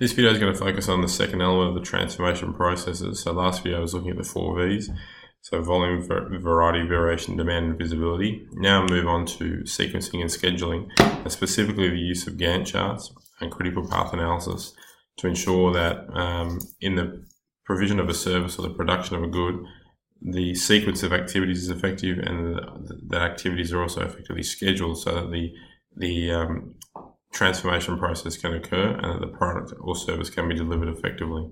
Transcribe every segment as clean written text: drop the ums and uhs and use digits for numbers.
This video is going to focus on the second element of the transformation processes. So last video I was looking at the 4 V's. So volume, variety, variation, demand, and visibility. Now I'll move on to sequencing and scheduling, and specifically the use of Gantt charts and critical path analysis to ensure that in the provision of a service or the production of a good, the sequence of activities is effective and that activities are also effectively scheduled so that the transformation process can occur and that the product or service can be delivered effectively.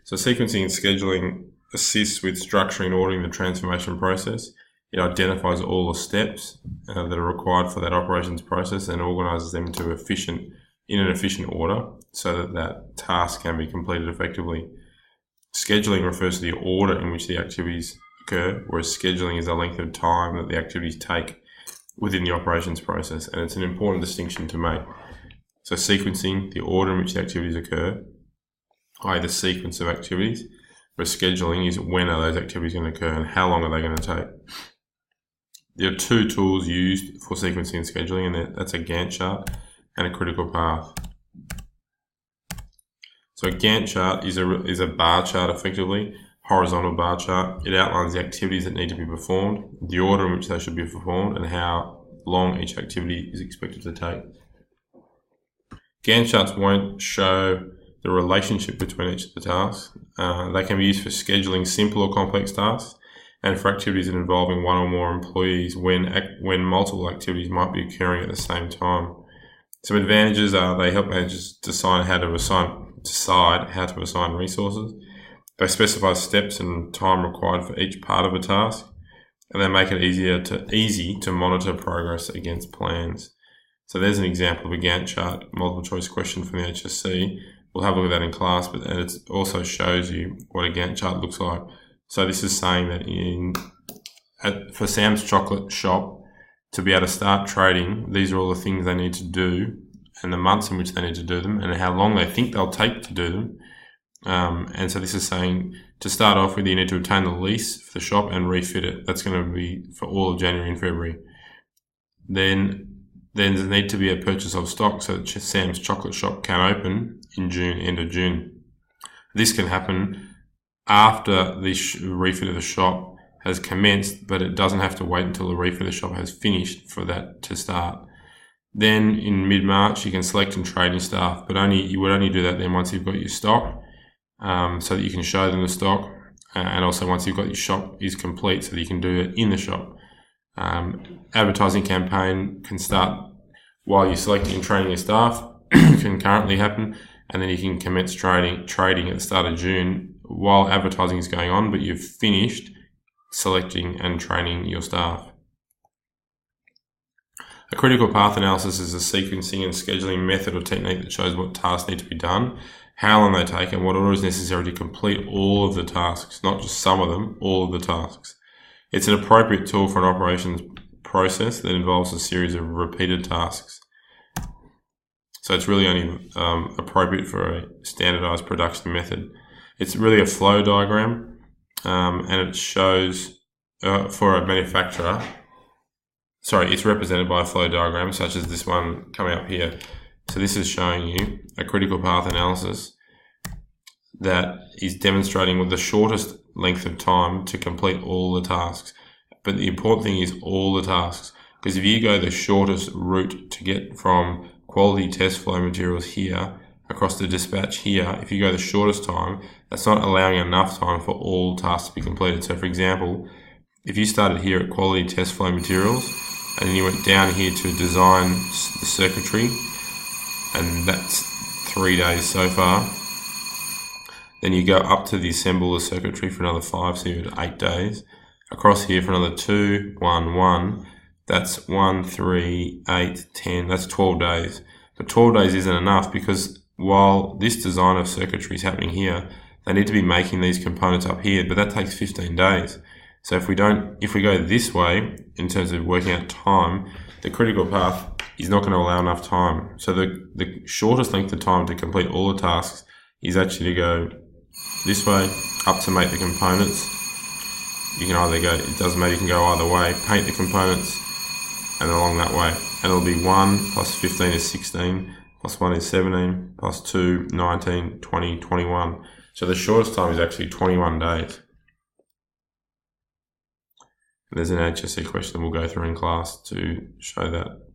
So sequencing and scheduling assists with structuring and ordering the transformation process. It identifies all the steps that are required for that operations process and organises them in an efficient order so that task can be completed effectively. Scheduling refers to the order in which the activities occur, whereas scheduling is the length of time that the activities take within the operations process, and it's an important distinction to make. So sequencing, the order in which the activities occur, i.e. the sequence of activities, whereas scheduling is when are those activities going to occur and how long are they going to take. There are two tools used for sequencing and scheduling, and that's a Gantt chart and a critical path. So a Gantt chart is a bar chart effectively, horizontal bar chart. It outlines the activities that need to be performed, the order in which they should be performed, and how long each activity is expected to take. Gantt charts won't show the relationship between each of the tasks. They can be used for scheduling simple or complex tasks and for activities involving one or more employees when multiple activities might be occurring at the same time. Some advantages are they help managers decide how to assign resources. They specify steps and time required for each part of a task, and they make it easy to monitor progress against plans. So there's an example of a Gantt chart, multiple choice question from the HSC. We'll have a look at that in class, but it also shows you what a Gantt chart looks like. So this is saying that for Sam's Chocolate Shop to be able to start trading, these are all the things they need to do and the months in which they need to do them and how long they think they'll take to do them. And so this is saying to start off with, you need to obtain the lease for the shop and refit it. That's going to be for all of January and February. Then there need to be a purchase of stock so that Sam's Chocolate Shop can open in June, end of June. This can happen after the refit of the shop has commenced, but it doesn't have to wait until the refit of the shop has finished for that to start. Then in mid-March, you can select and trade your staff, but you would only do that then once you've got your stock, so that you can show them the stock, and also once you've got your shop is complete so that you can do it in the shop. Advertising campaign can start while you're selecting and training your staff, can currently happen, and then you can commence trading at the start of June while advertising is going on, but you've finished selecting and training your staff. A critical path analysis is a sequencing and scheduling method or technique that shows what tasks need to be done, how long they take, and what order is necessary to complete all of the tasks, not just some of them, all of the tasks. It's an appropriate tool for an operations process that involves a series of repeated tasks. So it's really only appropriate for a standardized production method. It's really a flow diagram, and it shows for a manufacturer, it's represented by a flow diagram such as this one coming up here. So this is showing you a critical path analysis that is demonstrating with the shortest length of time to complete all the tasks. But the important thing is all the tasks, because if you go the shortest route to get from quality test flow materials here across the dispatch here, if you go the shortest time, that's not allowing enough time for all tasks to be completed. So for example, if you started here at quality test flow materials and then you went down here to design the circuitry, and that's 3 days so far, then you go up to the assemble the circuitry for another 5, so you had 8 days. Across here for another 2, 1, 1, that's 1, 3, 8, 10, that's 12 days. But 12 days isn't enough because while this design of circuitry is happening here, they need to be making these components up here, but that takes 15 days. So if we go this way, in terms of working out time, the critical path is not going to allow enough time. So the shortest length of time to complete all the tasks is actually to go this way, up to make the components. You can either go, it doesn't matter, you can go either way, paint the components, and along that way. and it'll be 1 plus 15 is 16, plus 1 is 17, plus 2, 19, 20, 21. So the shortest time is actually 21 days. There's an HSC question we'll go through in class to show that.